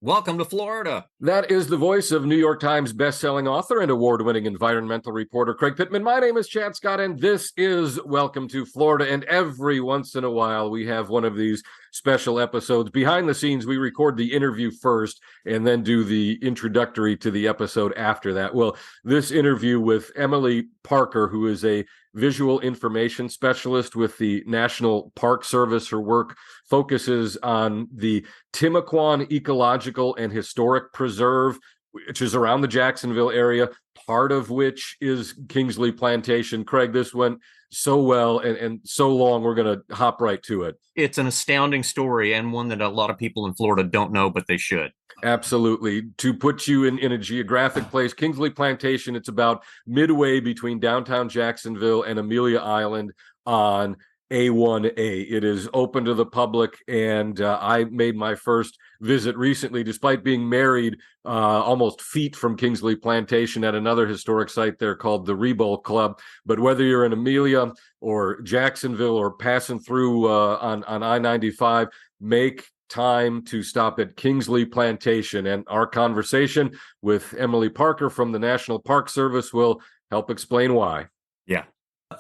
Welcome to Florida. That is the voice of New York Times bestselling author and award-winning environmental reporter Craig Pittman. My name is Chad Scott, and this is Welcome to Florida. And every once in a while, we have one of these special episodes. Behind the scenes, we record the interview first and then do the introductory to the episode after that. Well, this interview with Emily Parker, who is a visual information specialist with the National Park Service. Her work focuses on the Timucuan Ecological and Historic Preserve, which is around the Jacksonville area, part of which is Kingsley Plantation. Craig, this went so well and so long, we're going to hop right to it. It's an astounding story and one that a lot of people in Florida don't know, but they should. Absolutely. To put you in a geographic place, Kingsley Plantation, it's about midway between downtown Jacksonville and Amelia Island on A1A. It is open to the public, and I made my first visit recently, despite being married almost feet from Kingsley Plantation at another historic site there called the Rebowl Club. But whether you're in Amelia or Jacksonville or passing through on I-95, make time to stop at Kingsley Plantation. And our conversation with Emily Parker from the National Park Service will help explain why. Yeah.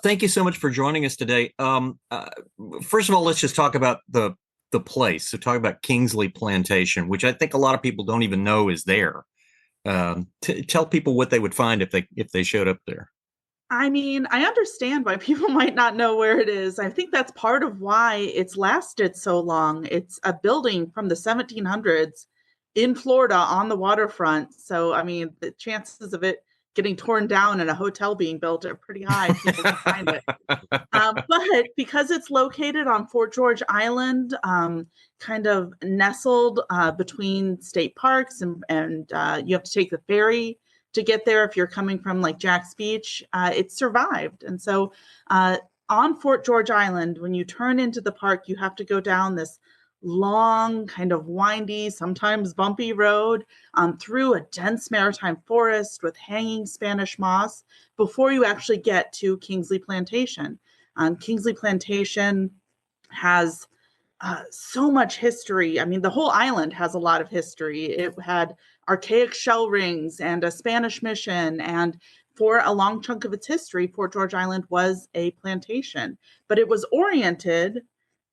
Thank you so much for joining us today. First of all, let's just talk about the place. So talk about Kingsley Plantation, which I think a lot of people don't even know is there. Tell people what they would find if they showed up there. I mean, I understand why people might not know where it is. I think that's part of why it's lasted so long. It's a building from the 1700s in Florida on the waterfront. So, I mean, the chances of it getting torn down and a hotel being built are pretty high. People can find it. But because it's located on Fort George Island, kind of nestled between state parks, and you have to take the ferry to get there if you're coming from like Jack's Beach, it survived. And so on Fort George Island, when you turn into the park, you have to go down this long, kind of windy, sometimes bumpy road through a dense maritime forest with hanging Spanish moss before you actually get to Kingsley Plantation. Kingsley Plantation has so much history. I mean, the whole island has a lot of history. It had archaic shell rings and a Spanish mission. And for a long chunk of its history, Fort George Island was a plantation, but it was oriented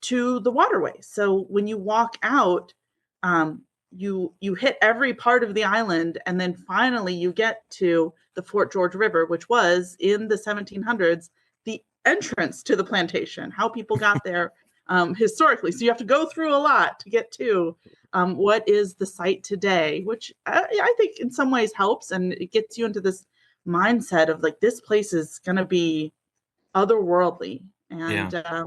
to the waterway. So when you walk out, you hit every part of the island, and then finally you get to the Fort George River, which was in the 1700s, the entrance to the plantation, how people got there historically. So you have to go through a lot to get to what is the site today, which I think in some ways helps, and it gets you into this mindset of like, this place is going to be otherworldly. And yeah.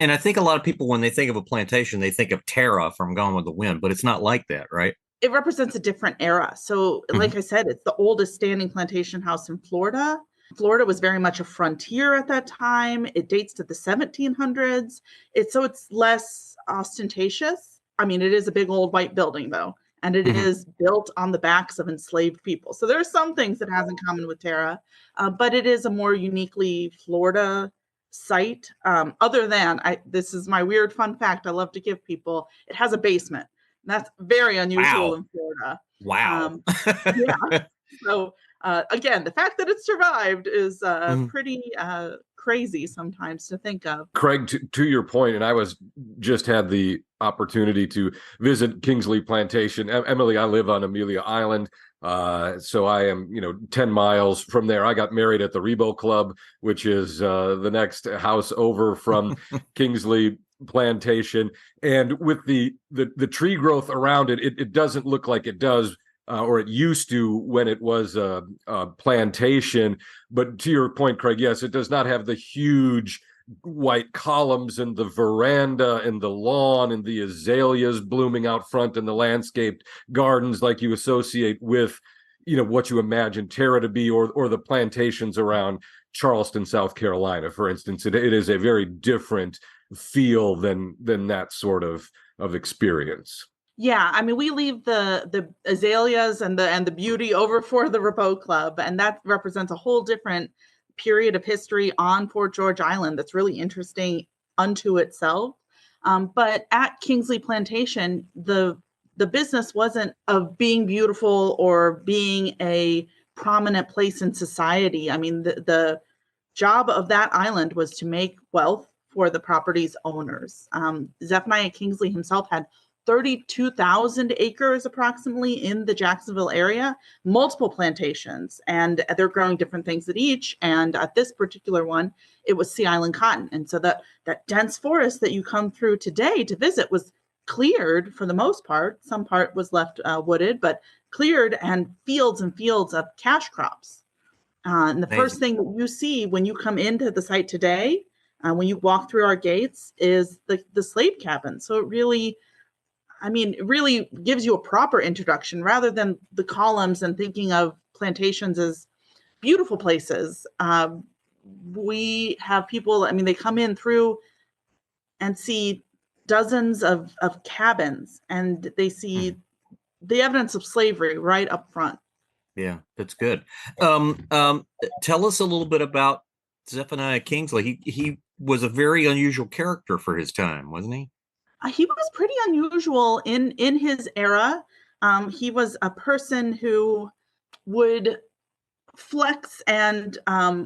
And I think a lot of people, when they think of a plantation, they think of Tara from Gone with the Wind, but it's not like that, right? It represents a different era. So like I said, it's the oldest standing plantation house in Florida. Florida was very much a frontier at that time. It dates to the 1700s. It's less ostentatious. I mean, it is a big old white building, though, and it is built on the backs of enslaved people. So there are some things it has in common with Tara, but it is a more uniquely Florida site. Other than, this is my weird fun fact I love to give people, it has a basement. That's very unusual in Florida. Wow. Yeah. So again, the fact that it survived is pretty crazy sometimes to think of. Craig, to your point, and I just had the opportunity to visit Kingsley Plantation. Emily, I live on Amelia Island. So I am, 10 miles from there. I got married at the Rebowl Club, which is the next house over from Kingsley Plantation. And with the tree growth around it, it doesn't look like it does, or it used to when it was a plantation. But to your point, Craig, yes, it does not have the huge white columns and the veranda and the lawn and the azaleas blooming out front and the landscaped gardens like you associate with, what you imagine Tara to be, or the plantations around Charleston, South Carolina, for instance. It is a very different feel than that sort of experience. Yeah, I mean, we leave the azaleas and the beauty over for the Rebowl Club, and that represents a whole different period of history on Fort George Island that's really interesting unto itself. But at Kingsley Plantation, the the business wasn't of being beautiful or being a prominent place in society. I mean, the job of that island was to make wealth for the property's owners. Zephaniah Kingsley himself had 32,000 acres approximately in the Jacksonville area, multiple plantations, and they're growing different things at each. And at this particular one, it was Sea Island cotton. And so that dense forest that you come through today to visit was cleared for the most part. Some part was left wooded, but cleared, and fields of cash crops. And the first thing you see when you come into the site today, when you walk through our gates, is the slave cabin. So it really gives you a proper introduction rather than the columns and thinking of plantations as beautiful places. We have people, they come in through and see dozens of cabins, and they see the evidence of slavery right up front. Yeah, that's good. Tell us a little bit about Zephaniah Kingsley. He was a very unusual character for his time, wasn't he? He was pretty unusual in his era. He was a person who would flex and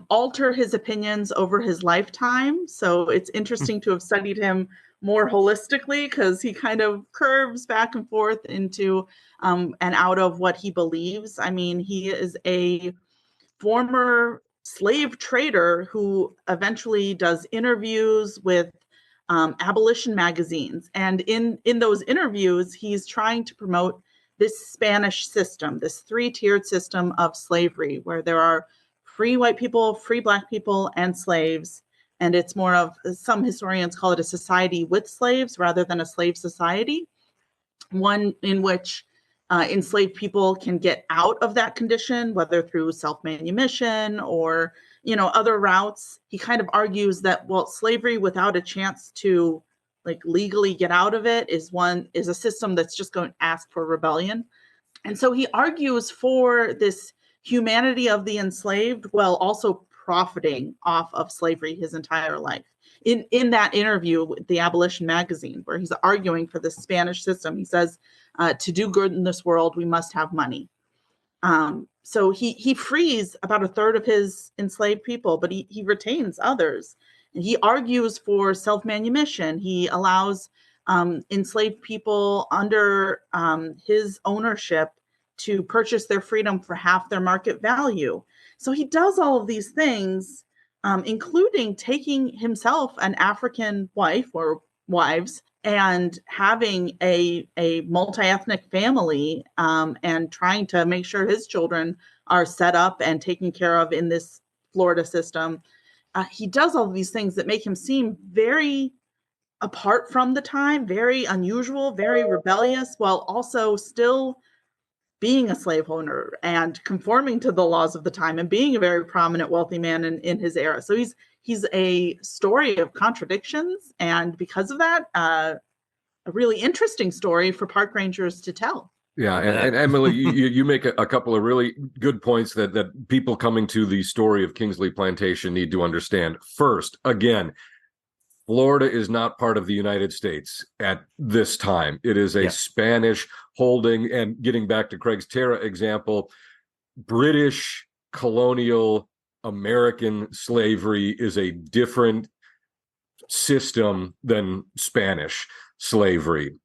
alter his opinions over his lifetime. So it's interesting to have studied him more holistically, because he kind of curves back and forth into and out of what he believes. I mean, he is a former slave trader who eventually does interviews with abolition magazines. And in those interviews, he's trying to promote this Spanish system, this three-tiered system of slavery, where there are free white people, free black people, and slaves. And it's more of, some historians call it a society with slaves rather than a slave society, one in which enslaved people can get out of that condition, whether through self-manumission or other routes. He kind of argues that, well, slavery without a chance to legally get out of it is a system that's just going to ask for rebellion. And so he argues for this humanity of the enslaved while also profiting off of slavery his entire life. In that interview with the Abolition magazine, where he's arguing for the Spanish system, he says, to do good in this world, we must have money. So he frees about a third of his enslaved people, but he retains others. And he argues for self-manumission. He allows enslaved people under his ownership to purchase their freedom for half their market value. So he does all of these things, including taking himself an African wife or wives and having a multi-ethnic family, and trying to make sure his children are set up and taken care of in this Florida system. He does all of these things that make him seem very apart from the time, very unusual, very rebellious, while also still being a slave owner and conforming to the laws of the time and being a very prominent, wealthy man in his era. So he's a story of contradictions, and because of that, a really interesting story for park rangers to tell. Yeah, and Emily, you make a couple of really good points that people coming to the story of Kingsley Plantation need to understand. First, again, Florida is not part of the United States at this time. It is a Spanish holding, and getting back to Craig's Terra example, British colonial American slavery is a different system than Spanish slavery.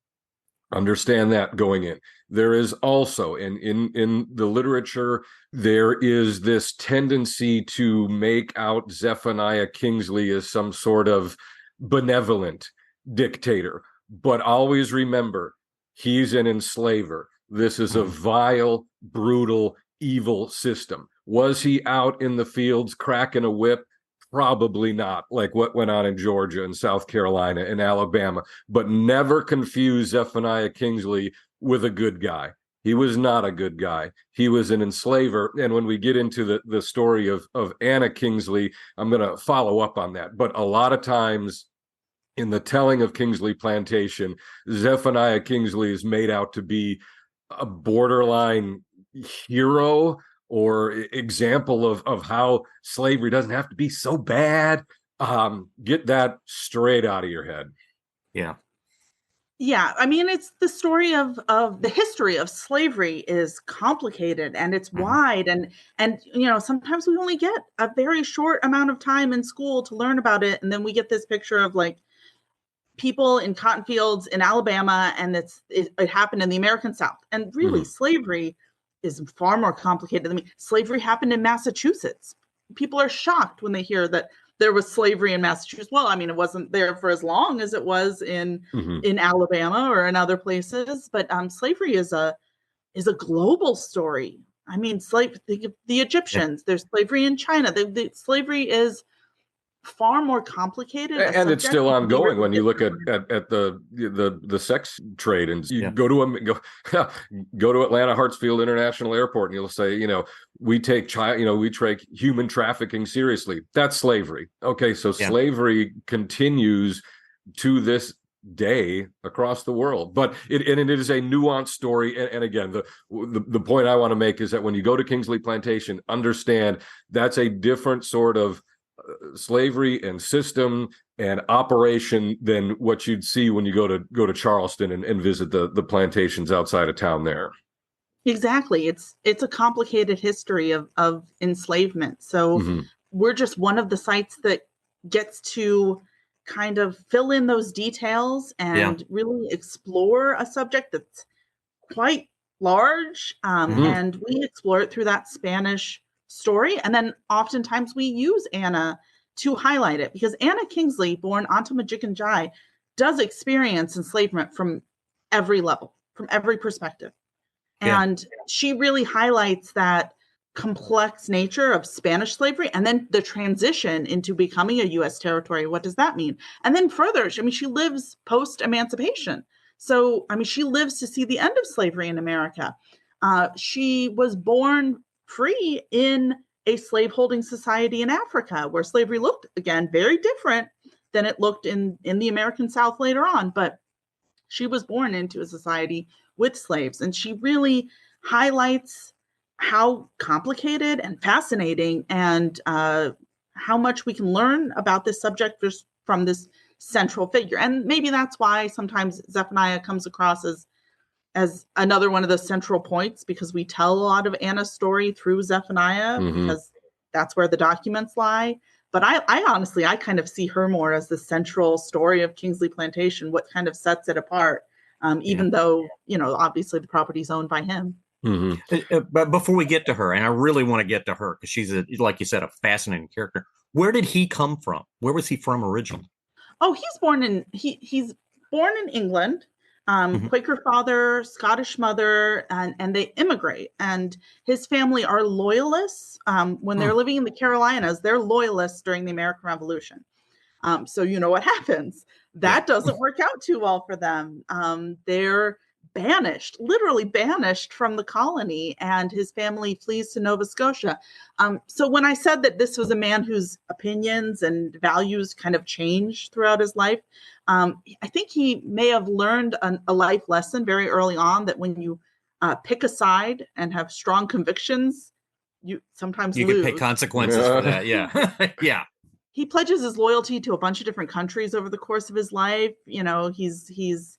Understand that going in. There is also, in the literature, there is this tendency to make out Zephaniah Kingsley as some sort of benevolent dictator. But always remember, he's an enslaver. This is a vile, brutal, evil system. Was he out in the fields cracking a whip? Probably not, like what went on in Georgia and South Carolina and Alabama. But never confuse Zephaniah Kingsley with a good guy. He was not a good guy. He was an enslaver. And when we get into the story of Anna Kingsley, I'm going to follow up on that. But a lot of times in the telling of Kingsley Plantation, Zephaniah Kingsley is made out to be a borderline hero or example of how slavery doesn't have to be so bad. Get that straight out of your head. Yeah. Yeah, I mean, it's the story of the history of slavery is complicated and it's Mhm. wide, and sometimes we only get a very short amount of time in school to learn about it, and then we get this picture of like people in cotton fields in Alabama, and it happened in the American South, and really Mhm. slavery is far more complicated. I mean, slavery happened in Massachusetts. People are shocked when they hear that there was slavery in Massachusetts. Well, I mean, it wasn't there for as long as it was Mhm. in Alabama or in other places, but slavery is a global story. I mean, the Yeah. Egyptians. There's slavery in China. Slavery is far more complicated a And it's subject still because we ongoing really when you look get. at the sex trade, and you Yeah. go to go to Atlanta Hartsfield International Airport, and you'll say, we take we take human trafficking seriously. That's slavery. Okay, so Yeah. slavery continues to this day across the world, but it is a nuanced story. And again, the point I want to make is that when you go to Kingsley Plantation, understand that's a different sort of slavery and system and operation than what you'd see when you go to Charleston and visit the plantations outside of town there. Exactly. It's a complicated history of enslavement. So Mm-hmm. we're just one of the sites that gets to kind of fill in those details Yeah. and really explore a subject that's quite large. Mhm. And we explore it through that Spanish story. And then oftentimes we use Anna to highlight it because Anna Kingsley, born Anna Madgigine Jai, does experience enslavement from every level, from every perspective. Yeah. And she really highlights that complex nature of Spanish slavery and then the transition into becoming a U.S. territory. What does that mean? And then further, I mean, she lives post emancipation. So, I mean, she lives to see the end of slavery in America. She was born free in a slaveholding society in Africa where slavery looked, again, very different than it looked in the American South later on. But she was born into a society with slaves, and she really highlights how complicated and fascinating and how much we can learn about this subject just from this central figure. And maybe that's why sometimes Zephaniah comes across as another one of the central points, because we tell a lot of Anna's story through Zephaniah Mm-hmm. because that's where the documents lie. But I honestly, I kind of see her more as the central story of Kingsley Plantation, what kind of sets it apart, Yeah. even though, obviously the property's owned by him. Mm-hmm. But before we get to her, and I really want to get to her because she's like you said, a fascinating character. Where did he come from? Where was he from originally? Oh, he's born in England. Mhm. Quaker father, Scottish mother, and they immigrate. And his family are loyalists. When they're Hmm. living in the Carolinas, they're loyalists during the American Revolution. So you know what happens. Yeah. That doesn't work out too well for them. They're banished, literally banished from the colony, and his family flees to Nova Scotia. So when I said that this was a man whose opinions and values kind of changed throughout his life, I think he may have learned a life lesson very early on that when you pick a side and have strong convictions, you sometimes You could pay lose. consequences for that. Yeah. Yeah. He pledges his loyalty to a bunch of different countries over the course of his life. He's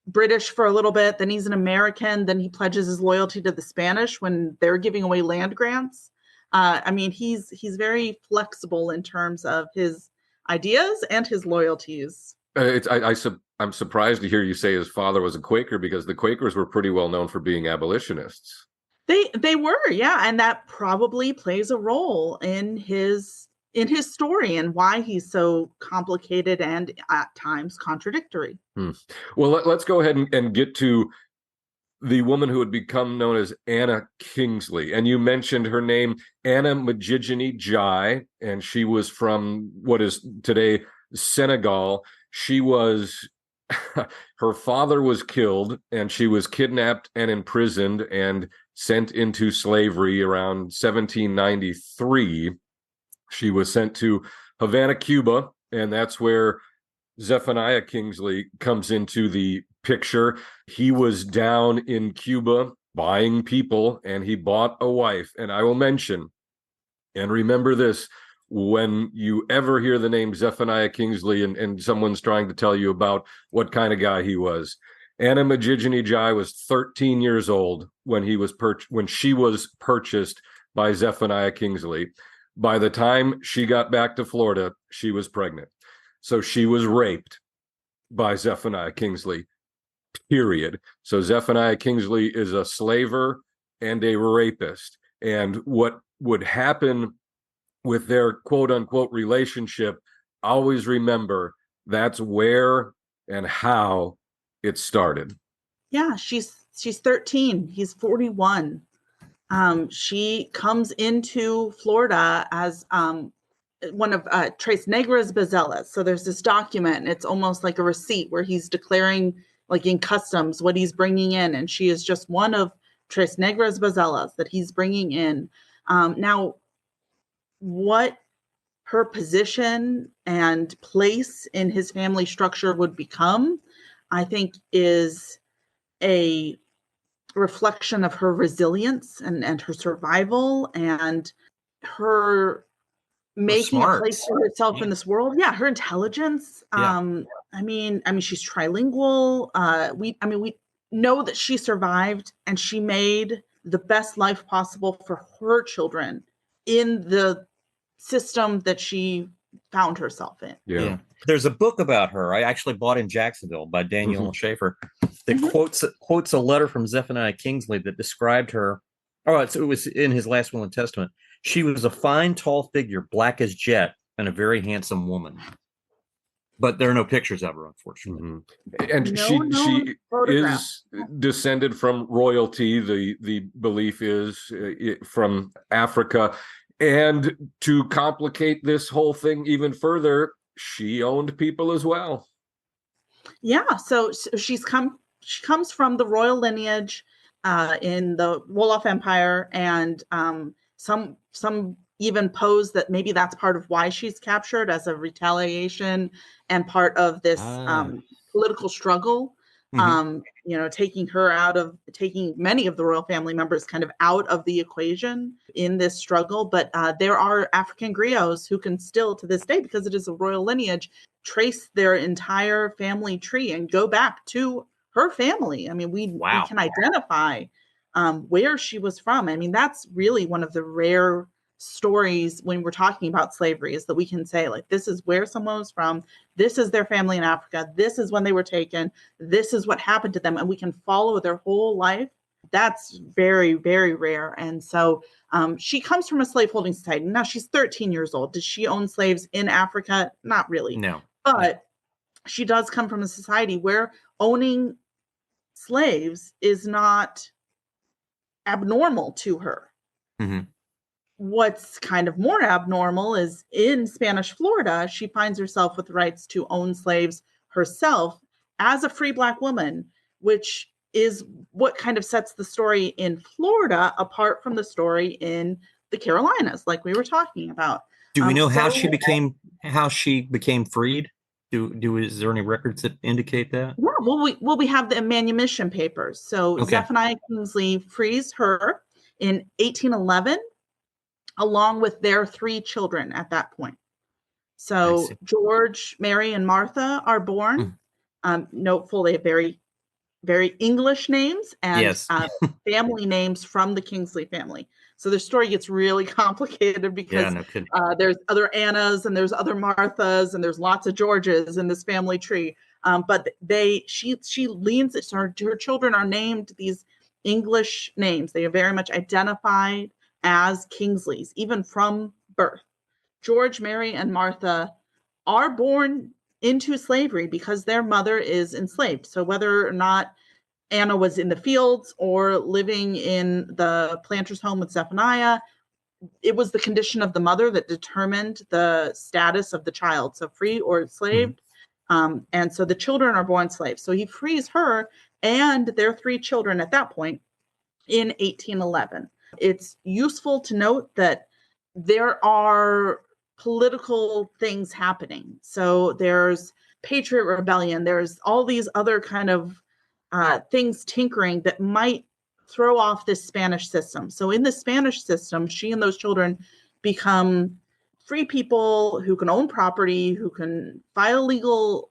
British for a little bit, then he's an American, then he pledges his loyalty to the Spanish when they're giving away land grants. I mean, he's very flexible in terms of his ideas and his loyalties. I'm surprised to hear you say his father was a Quaker, because the Quakers were pretty well known for being abolitionists. They were, yeah, and that probably plays a role in his story and why he's so complicated and at times contradictory. Well, let's go ahead and get to the woman who had become known as Anna Kingsley. And you mentioned her name, Anna Madgigine Jai, and she was from what is today Senegal. She was, her father was killed, and she was kidnapped and imprisoned and sent into slavery around 1793. She was sent to Havana, Cuba, and that's where Zephaniah Kingsley comes into the picture. He was down in Cuba buying people, and he bought a wife. And I will mention, and remember this, when you ever hear the name Zephaniah Kingsley and someone's trying to tell you about what kind of guy he was. Anna Madgigine Jai was 13 years old when she was purchased by Zephaniah Kingsley. By the time she got back to Florida, she was pregnant. So she was raped by Zephaniah Kingsley, period. So Zephaniah Kingsley is a slaver and a rapist. And what would happen with their quote unquote relationship, always remember that's where and how it started. Yeah, she's 13. He's 41. She comes into Florida as one of Tres Negras Bezellas. So there's this document, and it's almost like a receipt where he's declaring, like in customs, what he's bringing in. And she is just one of Tres Negras Bezellas that he's bringing in. Now, what her position and place in his family structure would become, I think, is a reflection of her resilience and her survival and her making a place for herself in this world. Yeah, her intelligence. Yeah. I mean, she's trilingual. We know that she survived and she made the best life possible for her children in the system that she found herself in. Yeah. There's a book about her I actually bought in Jacksonville by Daniel Schaefer that quotes a letter from Zephaniah Kingsley that described her. It was in his last will and testament. She was a fine, tall figure, black as jet, and a very handsome woman. But there are no pictures of her, unfortunately. And she is descended from royalty. The belief is from Africa. And to complicate this whole thing even further, she owned people as well. Yeah, so she comes from the royal lineage in the Wolof Empire, and some even pose that maybe that's part of why she's captured, as a retaliation and part of this political struggle. Taking many of the royal family members kind of out of the equation in this struggle. But there are African griots who can still, to this day, because it is a royal lineage, trace their entire family tree and go back to her family. I mean, we can identify where she was from. I mean, that's really one of the rare stories when we're talking about slavery, is that we can say, like, this is where someone was from, this is their family in Africa, this is when they were taken, this is what happened to them, and we can follow their whole life. That's very, very rare. And so she comes from a slaveholding society. Now, she's 13 years old. Did she own slaves in Africa? Not really. No. But she does come from a society where owning slaves is not abnormal to her. Mm-hmm. What's kind of more abnormal is in Spanish Florida, she finds herself with rights to own slaves herself as a free Black woman, which is what kind of sets the story in Florida apart from the story in the Carolinas, like we were talking about. Do we know how she became freed? Is there any records that indicate that? Yeah, well, we have the manumission papers. So Zephaniah Kingsley frees her in 1811. Along with their 3 children at that point. So George, Mary, and Martha are born. Noteful, they have very, very English names and family names from the Kingsley family. So the story gets really complicated because there's other Annas and there's other Marthas and there's lots of Georges in this family tree. But she leans, her children are named these English names. They are very much identified as Kingsleys, even from birth. George, Mary, and Martha are born into slavery because their mother is enslaved. So whether or not Anna was in the fields or living in the planter's home with Zephaniah, it was the condition of the mother that determined the status of the child, so free or enslaved. And so the children are born slaves. So he frees her and their 3 children at that point in 1811. It's useful to note that there are political things happening. So there's Patriot Rebellion. There's all these other kind of things tinkering that might throw off this Spanish system. So in the Spanish system, she and those children become free people who can own property, who can file legal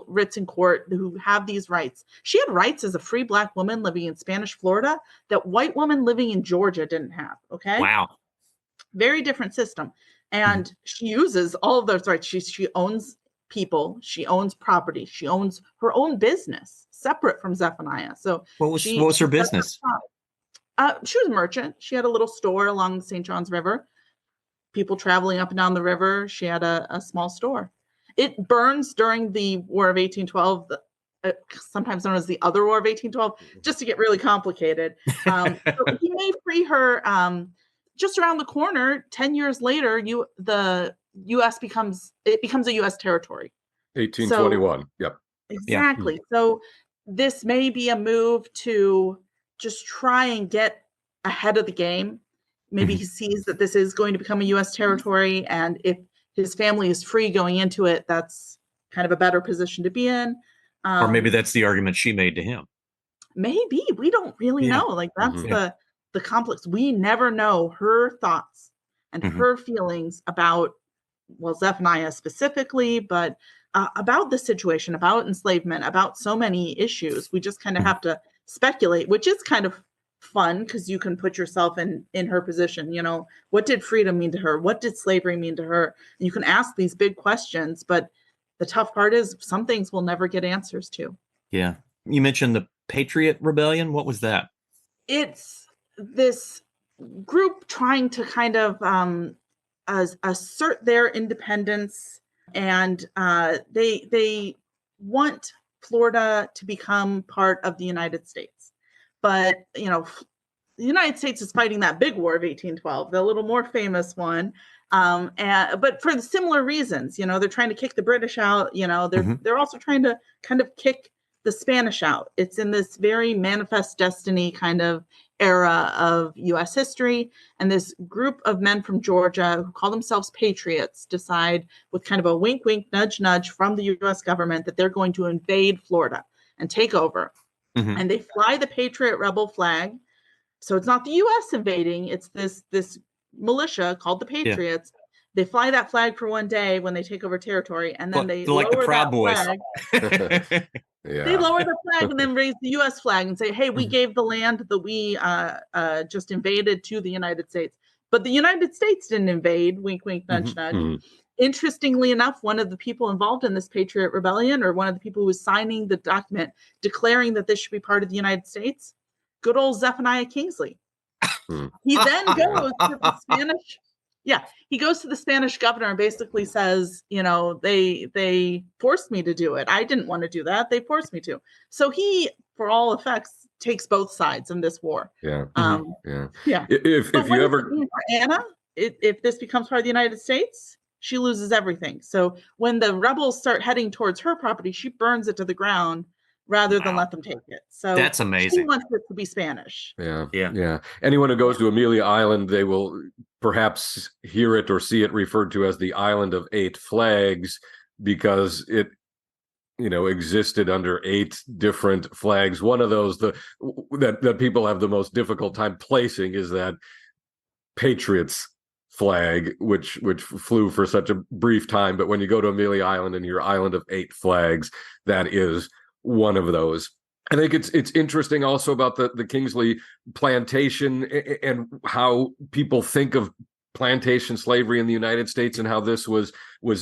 writs in court, who have these rights. She had rights as a free Black woman living in Spanish Florida that white women living in Georgia didn't have. Okay. Wow. Very different system. And she uses all of those rights. She owns people, she owns property, she owns her own business separate from Zephaniah. So what was her business? She was a merchant. She had a little store along the St. Johns River. People traveling up and down the river. She had a small store. It burns during the War of 1812, sometimes known as the other War of 1812, just to get really complicated. So he may free her just around the corner. 10 years later, the U.S. becomes a U.S. territory. 1821. Yep. Exactly. Yeah. So this may be a move to just try and get ahead of the game. Maybe he sees that this is going to become a U.S. territory, and if his family is free going into it, that's kind of a better position to be in. Or maybe that's the argument she made to him. Maybe. We don't really know. Like, that's the complex. We never know her thoughts and her feelings about, well, Zephaniah specifically, but about the situation, about enslavement, about so many issues. We just kind of have to speculate, which is kind of fun because you can put yourself in her position. You know, what did freedom mean to her? What did slavery mean to her? And you can ask these big questions, but the tough part is some things we'll never get answers to. Yeah. You mentioned the Patriot Rebellion. What was that? It's this group trying to kind of assert their independence, and they want Florida to become part of the United States. But, you know, the United States is fighting that big war of 1812, the little more famous one. But for the similar reasons, you know, they're trying to kick the British out. You know, they're also trying to kind of kick the Spanish out. It's in this very manifest destiny kind of era of U.S. history. And this group of men from Georgia who call themselves patriots decide, with kind of a wink, wink, nudge, nudge from the U.S. government, that they're going to invade Florida and take over. And they fly the Patriot rebel flag. So it's not the U.S. invading. It's this militia called the Patriots. Yeah. They fly that flag for one day when they take over territory, and then they lower like the Proud Boys. Flag. They lower the flag and then raise the U.S. flag and say, hey, we gave the land that we just invaded to the United States. But the United States didn't invade, wink, wink, nudge, nudge. Interestingly enough, one of the people involved in this Patriot Rebellion, or one of the people who was signing the document declaring that this should be part of the United States, good old Zephaniah Kingsley. He then goes to the Spanish. Yeah, he goes to the Spanish governor and basically says, you know, they forced me to do it. I didn't want to do that. They forced me to. So he, for all effects, takes both sides in this war. Yeah. Yeah. If you ever, Anna, if this becomes part of the United States, she loses everything. So when the rebels start heading towards her property, she burns it to the ground rather than let them take it. So that's amazing. She wants it to be Spanish. Yeah. Anyone who goes to Amelia Island, they will perhaps hear it or see it referred to as the Island of 8 Flags, because it, you know, existed under 8 different flags. One of those that people have the most difficult time placing is that Patriots flag, which flew for such a brief time. But when you go to Amelia Island and your Island of 8 Flags, that is one of those. I think it's interesting also about the Kingsley Plantation and how people think of plantation slavery in the United States and how this was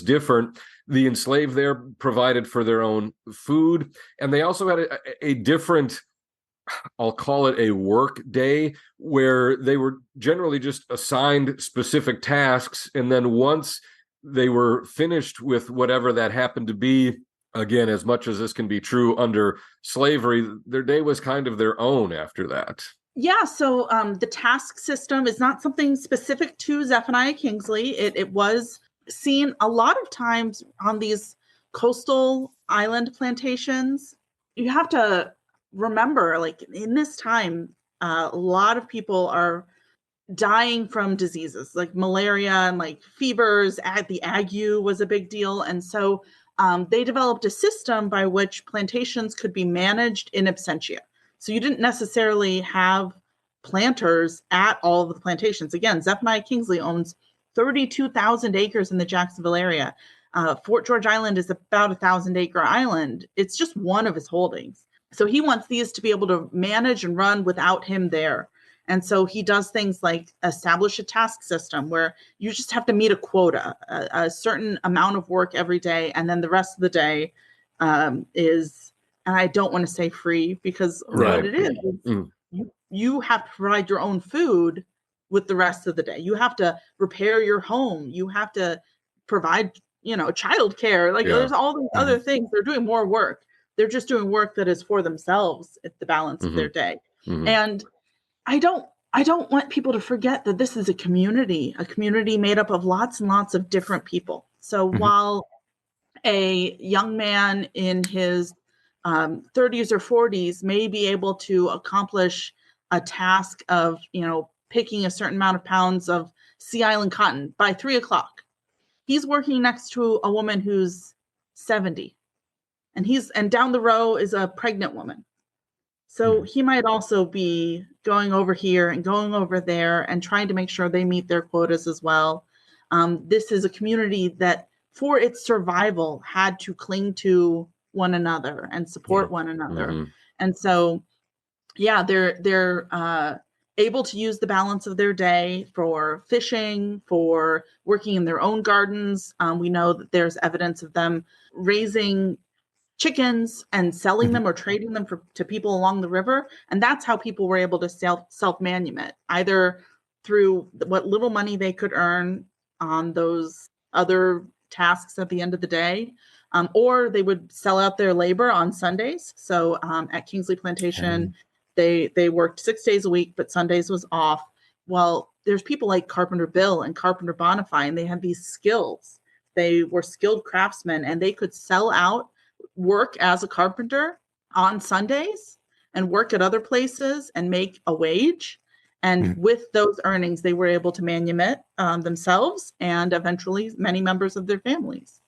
different. The enslaved there provided for their own food, and they also had a different, I'll call it a work day, where they were generally just assigned specific tasks, and then once they were finished with whatever that happened to be, again, as much as this can be true under slavery, their day was kind of their own after that. Yeah, so the task system is not something specific to Zephaniah Kingsley. It was seen a lot of times on these coastal island plantations. You have to remember, like, in this time, a lot of people are dying from diseases like malaria and like fevers. The ague was a big deal. And so they developed a system by which plantations could be managed in absentia. So you didn't necessarily have planters at all of the plantations. Again, Zephaniah Kingsley owns 32,000 acres in the Jacksonville area. Fort George Island is about 1,000-acre island. It's just one of his holdings. So he wants these to be able to manage and run without him there. And so he does things like establish a task system where you just have to meet a quota, a certain amount of work every day. And then the rest of the day is, and I don't want to say free because Right. what it is you have to provide your own food with the rest of the day. You have to repair your home. You have to provide, childcare. Like there's all these other things. They're doing more work. They're just doing work that is for themselves at the balance of their day. And I don't want people to forget that this is a community made up of lots and lots of different people. So while a young man in his 30s or 40s may be able to accomplish a task of, picking a certain amount of pounds of Sea Island cotton by 3:00, he's working next to a woman who's 70. And down the row is a pregnant woman. So he might also be going over here and going over there and trying to make sure they meet their quotas as well. This is a community that for its survival had to cling to one another and support one another. And so, they're able to use the balance of their day for fishing, for working in their own gardens. We know that there's evidence of them raising chickens and selling them or trading them to people along the river. And that's how people were able to self-manumit, either through what little money they could earn on those other tasks at the end of the day, or they would sell out their labor on Sundays. So at Kingsley Plantation, they worked 6 days a week, but Sundays was off. Well, there's people like Carpenter Bill and Carpenter Bonify, and they had these skills. They were skilled craftsmen, and they could sell out, work as a carpenter on Sundays and work at other places and make a wage. And with those earnings, they were able to manumit themselves and eventually many members of their families.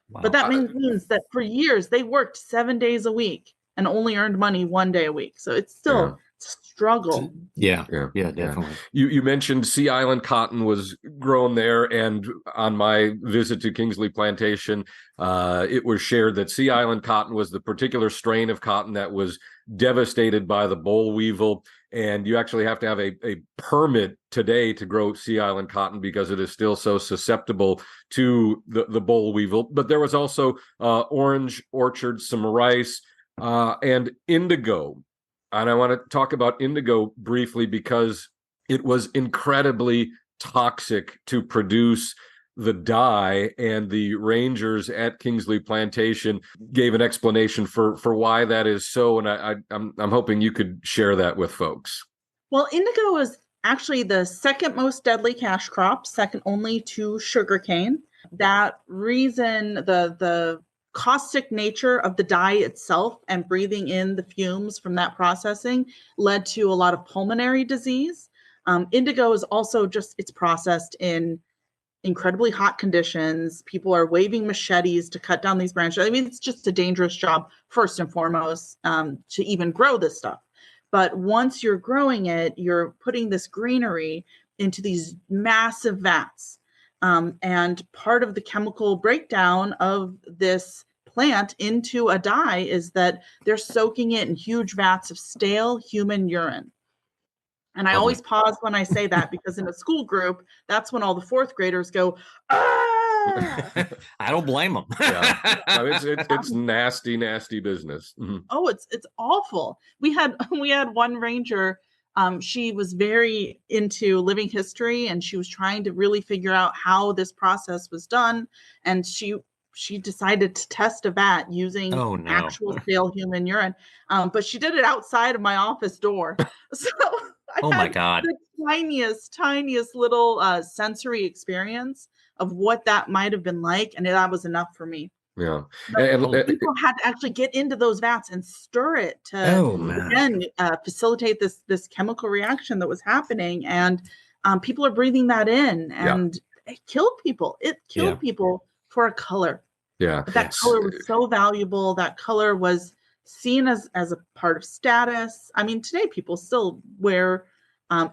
Wow. But that means that for years, they worked 7 days a week and only earned money 1 day a week. So it's still a struggle. Yeah, definitely. You mentioned Sea Island cotton was grown there, and on my visit to Kingsley Plantation, it was shared that Sea Island cotton was the particular strain of cotton that was devastated by the boll weevil, and you actually have to have a permit today to grow Sea Island cotton because it is still so susceptible to the boll weevil. But there was also orange orchards, some rice, and indigo. And I want to talk about indigo briefly because it was incredibly toxic to produce the dye, and the rangers at Kingsley Plantation gave an explanation for why that is so. And I'm hoping you could share that with folks. Well, indigo is actually the second most deadly cash crop, second only to sugarcane. That reason, the caustic nature of the dye itself and breathing in the fumes from that processing led to a lot of pulmonary disease. Indigo is also it's processed in incredibly hot conditions. People are waving machetes to cut down these branches. I mean, it's just a dangerous job, first and foremost, to even grow this stuff. But once you're growing it, you're putting this greenery into these massive vats. And part of the chemical breakdown of this plant into a dye is that they're soaking it in huge vats of stale human urine. And I always pause when I say that because in a school group, that's when all the fourth graders go, ah! I don't blame them. No, it's nasty, nasty business. Oh, it's awful. We had one ranger. She was very into living history, and she was trying to really figure out how this process was done. And she decided to test a vat using actual stale human urine. But she did it outside of my office door. So my God. The tiniest little sensory experience of what that might have been like. And that was enough for me. Yeah. And people had to actually get into those vats and stir it to facilitate this chemical reaction that was happening. And people are breathing that in, and it killed people. It killed people for a color. Yeah. But that color was so valuable. That color was seen as a part of status. I mean, today people still wear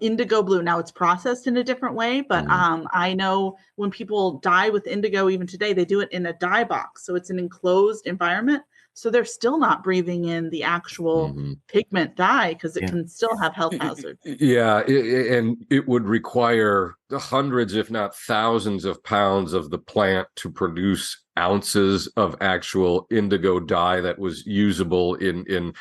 indigo blue. Now it's processed in a different way, but I know when people dye with indigo, even today, they do it in a dye box. So it's an enclosed environment. So they're still not breathing in the actual pigment dye because it can still have health hazards. Yeah, and it would require hundreds, if not thousands of pounds of the plant to produce ounces of actual indigo dye that was usable in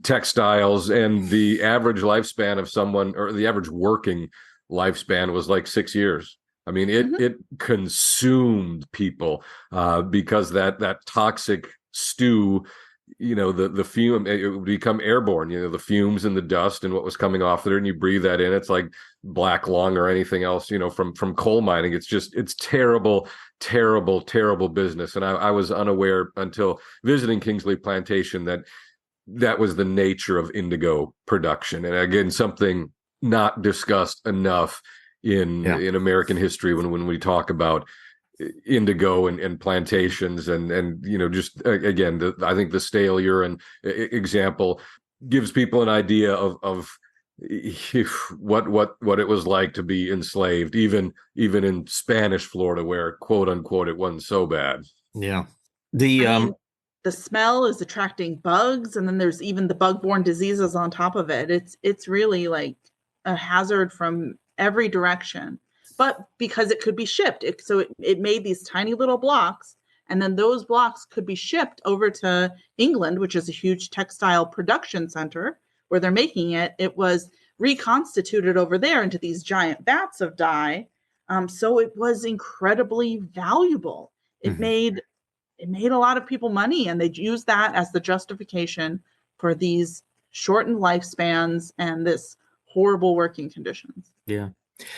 textiles. And the average lifespan of someone, or the average working lifespan, was like 6 years. I mean, it consumed people because that toxic stew, the fume, it would become airborne, the fumes and the dust and what was coming off there, and you breathe that in, it's like black lung or anything else, from coal mining. It's terrible, terrible business. And I was unaware until visiting Kingsley Plantation that was the nature of indigo production. And again, something not discussed enough in American history when we talk about indigo and plantations and just again, I think the stale urine example gives people an idea of what it was like to be enslaved, even in Spanish Florida, where quote unquote it wasn't so bad. Yeah. The smell is attracting bugs, and then there's even the bug-borne diseases on top of it. It's really like a hazard from every direction. But because it could be shipped, it made these tiny little blocks, and then those blocks could be shipped over to England, which is a huge textile production center where they're making it. It was reconstituted over there into these giant vats of dye. So it was incredibly valuable. It made a lot of people money, and they used that as the justification for these shortened lifespans and this horrible working conditions. Yeah.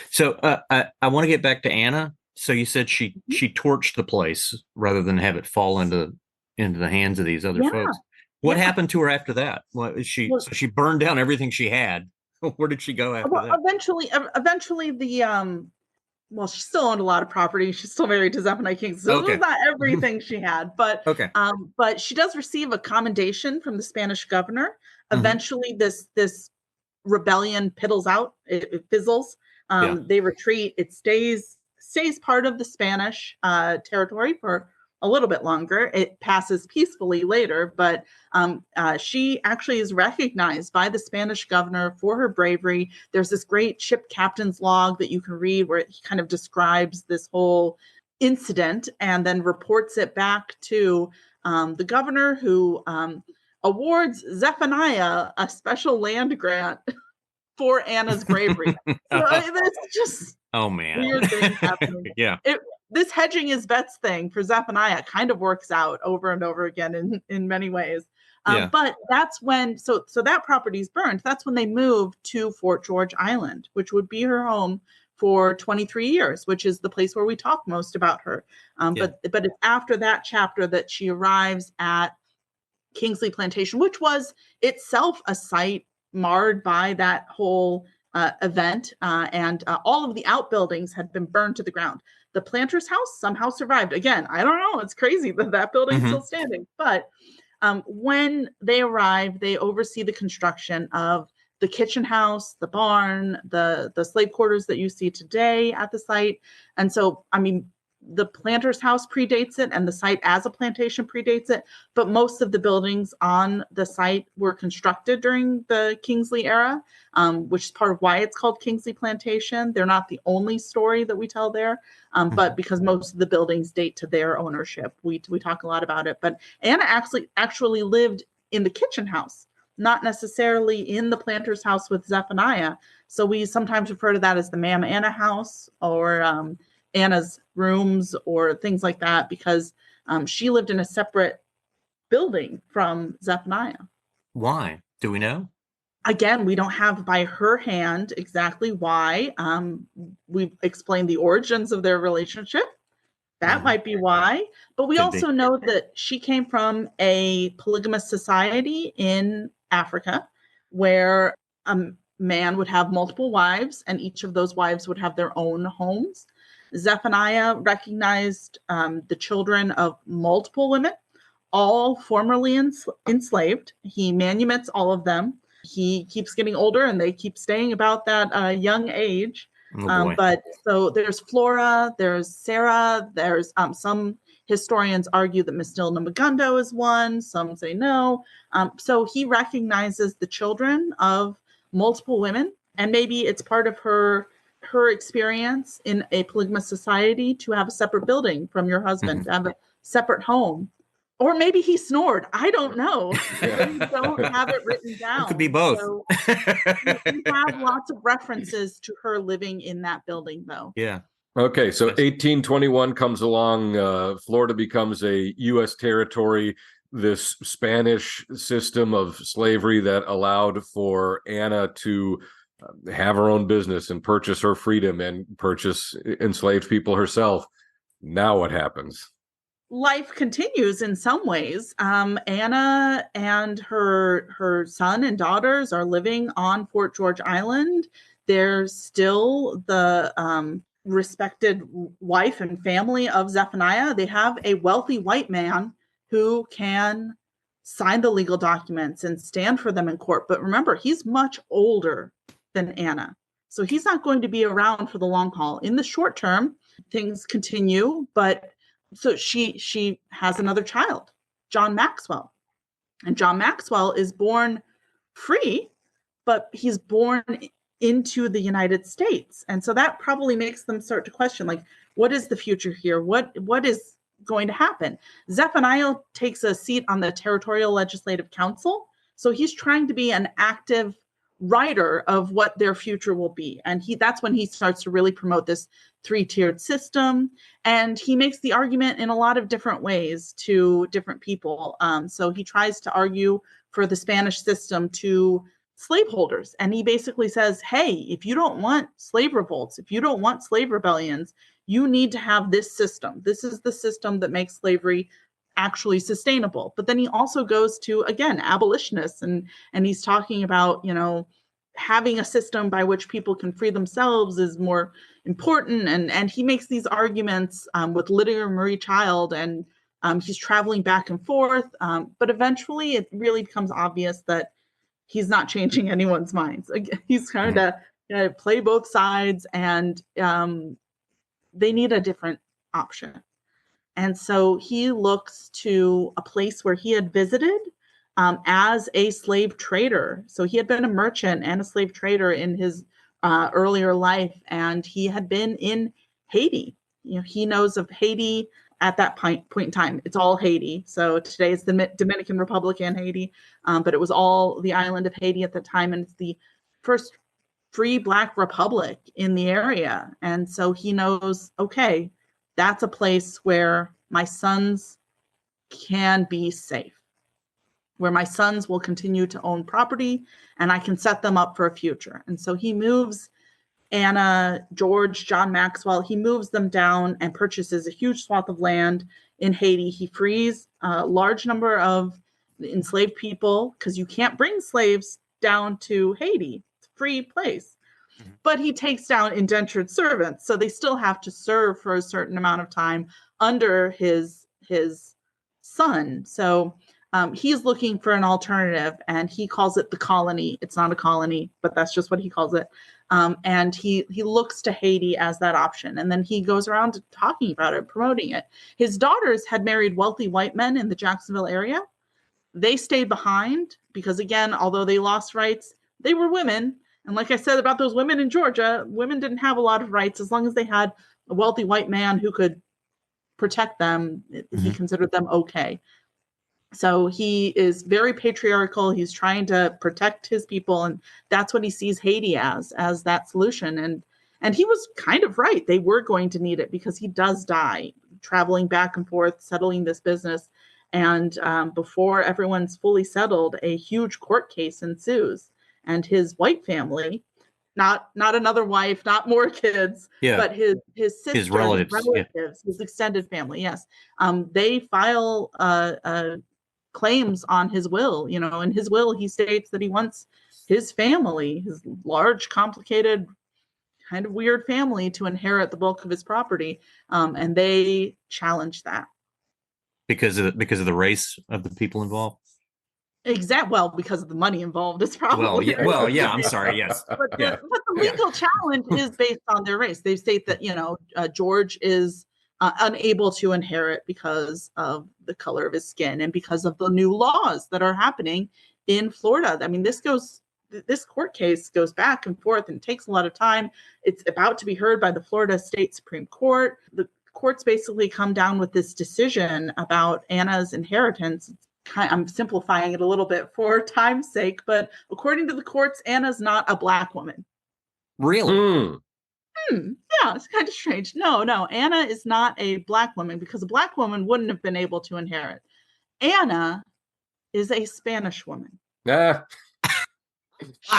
So I want to get back to Anna. So you said she torched the place rather than have it fall into the hands of these other folks. What happened to her after that? So she burned down everything she had. Where did she go after that? Eventually she still owned a lot of property. She's still married to Zephaniah Kingsley. So it was not everything she had, but she does receive a commendation from the Spanish governor. Eventually this rebellion piddles out. It fizzles. They retreat. It stays part of the Spanish territory for a little bit longer. It passes peacefully later, but she actually is recognized by the Spanish governor for her bravery. There's this great ship captain's log that you can read where he kind of describes this whole incident and then reports it back to the governor, who awards Zephaniah a special land grant for Anna's bravery. So it's just weird things happening. This hedging is bets thing for Zephaniah kind of works out over and over again in many ways. But that's when, so that property's burned. That's when they moved to Fort George Island, which would be her home for 23 years, which is the place where we talk most about her. But it's after that chapter that she arrives at Kingsley Plantation, which was itself a site marred by that whole event, and all of the outbuildings had been burned to the ground. The planter's house somehow survived. Again, I don't know. It's crazy that building's still standing. But when they arrive, they oversee the construction of the kitchen house, the barn, the slave quarters that you see today at the site. And so, I mean, the planter's house predates it, and the site as a plantation predates it. But most of the buildings on the site were constructed during the Kingsley era, which is part of why it's called Kingsley Plantation. They're not the only story that we tell there, but because most of the buildings date to their ownership, we talk a lot about it. But Anna actually lived in the kitchen house, not necessarily in the planter's house with Zephaniah. So we sometimes refer to that as the Mama Anna house, or Anna's rooms, or things like that, because she lived in a separate building from Zephaniah. Why? Do we know? Again, we don't have by her hand exactly why. We've explained the origins of their relationship. That might be why. But we also know that she came from a polygamous society in Africa, where a man would have multiple wives, and each of those wives would have their own homes. Zephaniah recognized the children of multiple women, all formerly enslaved. He manumits all of them. he keeps getting older and they keep staying about that young age. Oh, boy. But so there's Flora, there's Sarah, there's some historians argue that Miss Dilna Magundo is one, some say no. So he recognizes the children of multiple women, and maybe it's part of her experience in a polygamous society to have a separate building from your husband, to have a separate home. Or maybe he snored. I don't know. We don't have it written down. It could be both. So we have lots of references to her living in that building, though. Yeah. Okay, so 1821 comes along. Florida becomes a U.S. territory. This Spanish system of slavery that allowed for Anna to have her own business and purchase her freedom and purchase enslaved people herself. Now what happens? Life continues in some ways. Anna and her son and daughters are living on Fort George Island. They're still the respected wife and family of Zephaniah. They have a wealthy white man who can sign the legal documents and stand for them in court. But remember, he's much older than Anna, so he's not going to be around for the long haul. In the short term, things continue, but so she has another child, John Maxwell. And John Maxwell is born free, but he's born into the United States. And so that probably makes them start to question, like, what is the future here? What is going to happen? Zephaniah takes a seat on the Territorial Legislative Council. So he's trying to be an active writer of what their future will be. And that's when he starts to really promote this three-tiered system. And he makes the argument in a lot of different ways to different people. So he tries to argue for the Spanish system to slaveholders. And he basically says, hey, if you don't want slave revolts, if you don't want slave rebellions, you need to have this system. This is the system that makes slavery actually sustainable. But then he also goes to, again, abolitionists, and he's talking about, having a system by which people can free themselves is more important. And he makes these arguments with Lydia Marie Child, and he's traveling back and forth. But eventually it really becomes obvious that he's not changing anyone's minds. He's trying to play both sides, and they need a different option. And so he looks to a place where he had visited as a slave trader. So he had been a merchant and a slave trader in his earlier life, and he had been in Haiti. He knows of Haiti at that point in time. It's all Haiti. So today it's the Dominican Republic and Haiti, but it was all the island of Haiti at the time, and it's the first free Black republic in the area. And so he knows, okay, that's a place where my sons can be safe, where my sons will continue to own property, and I can set them up for a future. And so he moves Anna, George, John Maxwell, he moves them down and purchases a huge swath of land in Haiti. He frees a large number of enslaved people, because you can't bring slaves down to Haiti. It's a free place. But he takes down indentured servants, so they still have to serve for a certain amount of time under his son. So he's looking for an alternative, and he calls it the colony. It's not a colony, but that's just what he calls it. And he looks to Haiti as that option, and then he goes around talking about it, promoting it. His daughters had married wealthy white men in the Jacksonville area. They stayed behind because, again, although they lost rights, they were women. And like I said about those women in Georgia, women didn't have a lot of rights as long as they had a wealthy white man who could protect them. He considered them okay. So he is very patriarchal. He's trying to protect his people, and that's what he sees Haiti as that solution. And he was kind of right. They were going to need it, because he does die traveling back and forth, settling this business. And before everyone's fully settled, a huge court case ensues. And his white family, not another wife, not more kids, but his sister, his relatives, his extended family, yes, they file claims on his will. In his will, he states that he wants his family, his large, complicated, kind of weird family, to inherit the bulk of his property, and they challenge that because of the race of the people involved. Well, because of the money involved, it's probably yeah. I'm sorry. Yes. But the legal challenge is based on their race. They state that, George is unable to inherit because of the color of his skin and because of the new laws that are happening in Florida. I mean, this court case goes back and forth and takes a lot of time. It's about to be heard by the Florida State Supreme Court. The courts basically come down with this decision about Anna's inheritance. I'm simplifying it a little bit for time's sake, but according to the courts, Anna's not a Black woman. Really? Yeah, it's kind of strange. No, Anna is not a Black woman because a Black woman wouldn't have been able to inherit. Anna is a Spanish woman.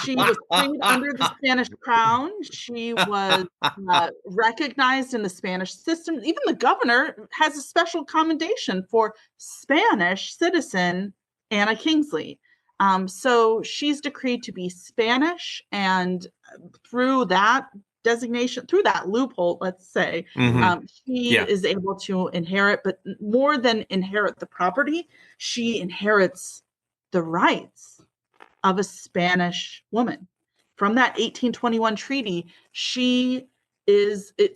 She was freed under the Spanish crown. She was recognized in the Spanish system. Even the governor has a special commendation for Spanish citizen Anna Kingsley. So she's decreed to be Spanish, and through that designation, through that loophole, let's say, she is able to inherit, but more than inherit the property, she inherits the rights of a Spanish woman. From that 1821 treaty, it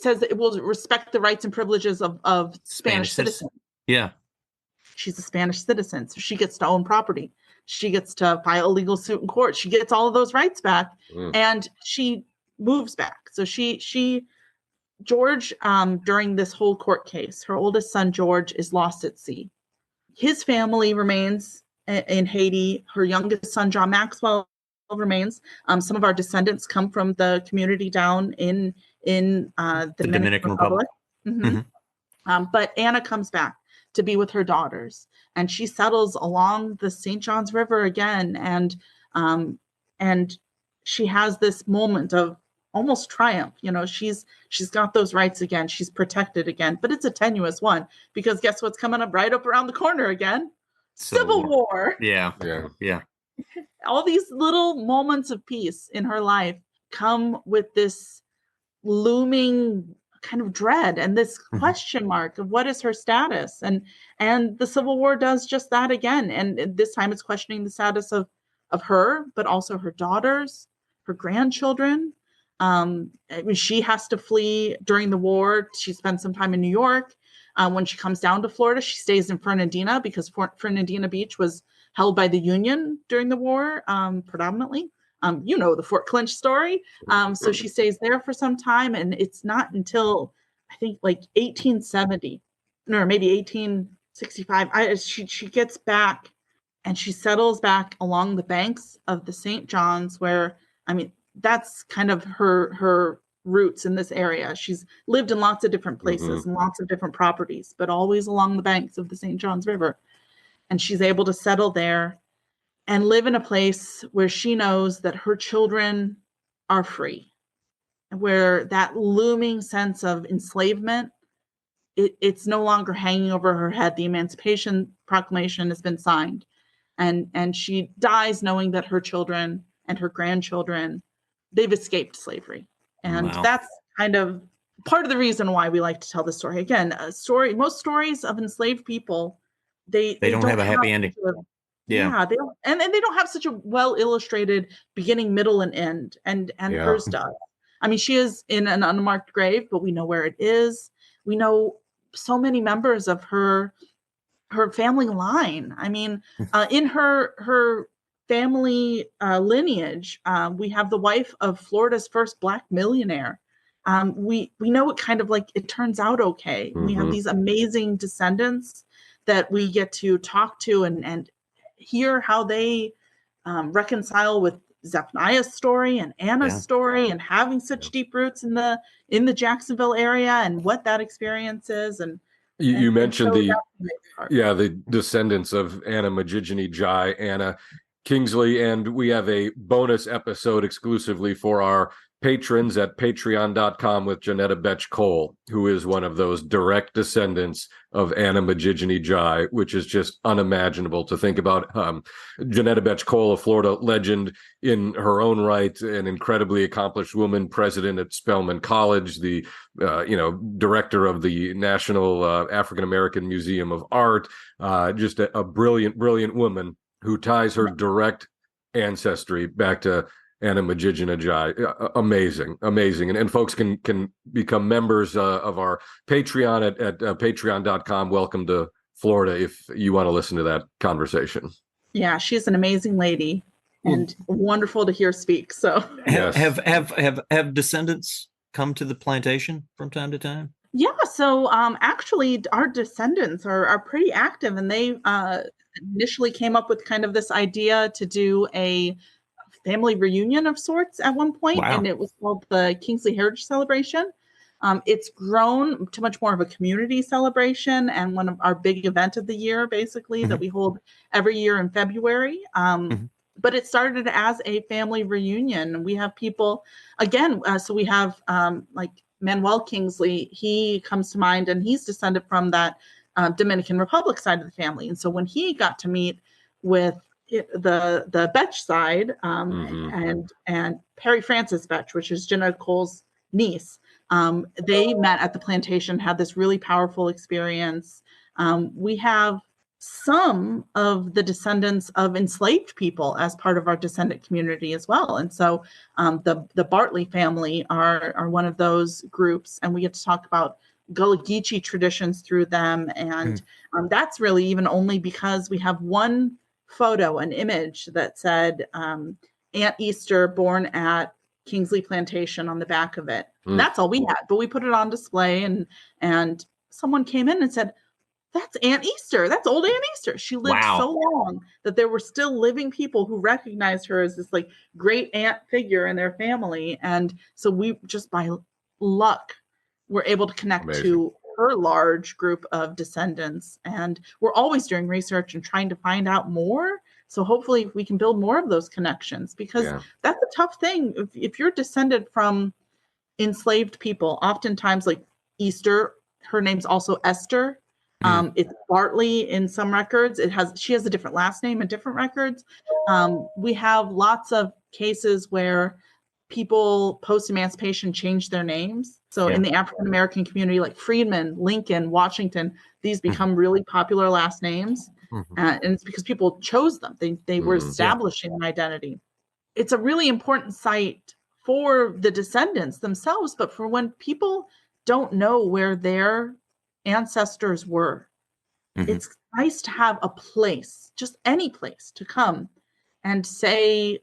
says that it will respect the rights and privileges of Spanish citizens. Yeah. She's a Spanish citizen, so she gets to own property. She gets to file a legal suit in court. She gets all of those rights back, and she moves back. So George, during this whole court case, her oldest son, George, is lost at sea. His family remains in Haiti. Her youngest son, John Maxwell, remains. Some of our descendants come from the community down in the Dominican Republic. But Anna comes back to be with her daughters, and she settles along the St. John's River again, and she has this moment of almost triumph. She's got those rights again. She's protected again, but it's a tenuous one because guess what's coming up right up around the corner again? Civil War. Yeah. All these little moments of peace in her life come with this looming kind of dread and this question mark of what is her status. And the Civil War does just that again. And this time it's questioning the status of her, but also her daughters, her grandchildren. She has to flee during the war. She spends some time in New York. When she comes down to Florida, she stays in Fernandina because Fernandina Beach was held by the Union during the war, predominantly. The Fort Clinch story. So she stays there for some time, and it's not until I think like 1870, or maybe 1865, she gets back and she settles back along the banks of the St. John's, where that's kind of her roots in this area. She's lived in lots of different places and lots of different properties, but always along the banks of the St. John's River. And she's able to settle there and live in a place where she knows that her children are free, where that looming sense of enslavement, it's no longer hanging over her head. The Emancipation Proclamation has been signed, and she dies knowing that her children and her grandchildren, they've escaped slavery. And that's kind of part of the reason why we like to tell this story. Again, most stories of enslaved people, they don't have a happy ending. Yeah, they don't, and they don't have such a well illustrated beginning, middle, and end. And hers does. She is in an unmarked grave, but we know where it is. We know so many members of her family line. In her family lineage, we have the wife of Florida's first Black millionaire. We know it kind of like it turns out okay. We have these amazing descendants that we get to talk to and hear how they reconcile with Zephaniah's story and Anna's story, and having such deep roots in the Jacksonville area and what that experience is. And you mentioned the descendants of Anna Madgigine Jai, Anna Kingsley, and we have a bonus episode exclusively for our patrons at patreon.com with Janetta Betch-Cole, who is one of those direct descendants of Anna Madgigine Jai, which is just unimaginable to think about. Janetta Betch-Cole, a Florida legend in her own right, an incredibly accomplished woman, president at Spelman College, the director of the National African American Museum of Art, just a brilliant woman. who ties her direct ancestry back to Anna Madgigine Jai. Amazing. And folks can become members of our Patreon at patreon.com. Welcome to Florida if you want to listen to that conversation. Yeah, she's an amazing lady and wonderful to hear speak. So Yes. Have descendants come to the plantation from time to time? Yeah, so actually our descendants are pretty active, and they initially came up with kind of this idea to do a family reunion of sorts at one point, Wow. and it was called the Kingsley Heritage Celebration. It's grown to much more of a community celebration and one of our big event of the year, basically, that we hold every year in February. But it started as a family reunion. We have people, again, so we have like Manuel Kingsley. He comes to mind, and he's descended from that Dominican Republic side of the family. And so when he got to meet with the Betch side and Perry Frances Betch, which is Jenna Cole's niece, they met at the plantation, had this really powerful experience. We have some of the descendants of enslaved people as part of our descendant community as well. And so the Bartley family are one of those groups, and we get to talk about Gullah Geechee traditions through them. And that's really even only because we have one photo, an image that said Aunt Easter born at Kingsley Plantation on the back of it. That's all we had, but we put it on display, and someone came in and said, "That's Aunt Easter. That's old Aunt Easter. She lived so long that there were still living people who recognized her as this like great aunt figure in their family." And so we just by luck were able to connect to her large group of descendants. And we're always doing research and trying to find out more. So hopefully we can build more of those connections, because that's a tough thing. If you're descended from enslaved people, oftentimes like Easter, her name's also Esther. It's Bartley in some records. She has a different last name in different records. We have lots of cases where people post-emancipation changed their names. So in the African-American community, like Freedman, Lincoln, Washington, these become really popular last names. And it's because people chose them. They were establishing an identity. It's a really important site for the descendants themselves, but for when people don't know where their ancestors were, it's nice to have a place, just any place, to come and say,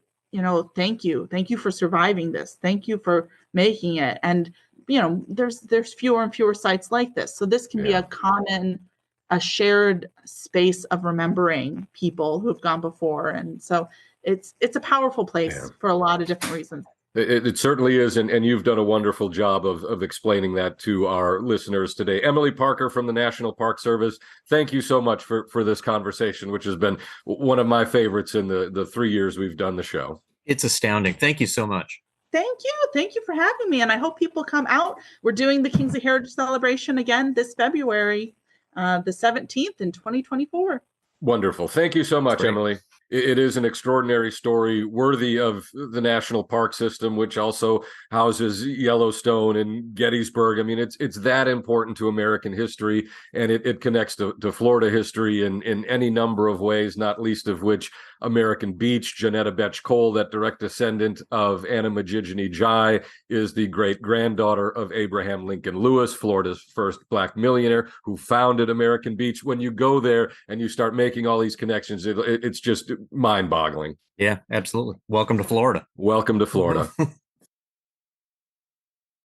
thank you for surviving this, thank you for making it. And there's fewer and fewer sites like this, so this can be a shared space of remembering people who've gone before. And so it's a powerful place for a lot of different reasons. It certainly is, and you've done a wonderful job of explaining that to our listeners today. Emily Parker from the National Park Service, thank you so much for this conversation, which has been one of my favorites in the 3 years we've done the show. It's astounding. Thank you so much. Thank you for having me, and I hope people come out. We're doing the Kingsley Heritage Celebration again this February, the 17th in 2024. Wonderful. Thank you so much, Emily. It is an extraordinary story worthy of the national park system, which also houses Yellowstone and Gettysburg. I mean, it's that important to American history, and it connects to Florida history in any number of ways, not least of which American Beach. Janetta Betch Cole, that direct descendant of Anna Madgigine Jai, is the great-granddaughter of Abraham Lincoln Lewis, Florida's first Black millionaire, who founded American Beach. When you go there and you start making all these connections, it's just mind-boggling. Yeah, absolutely. Welcome to Florida. Welcome to Florida.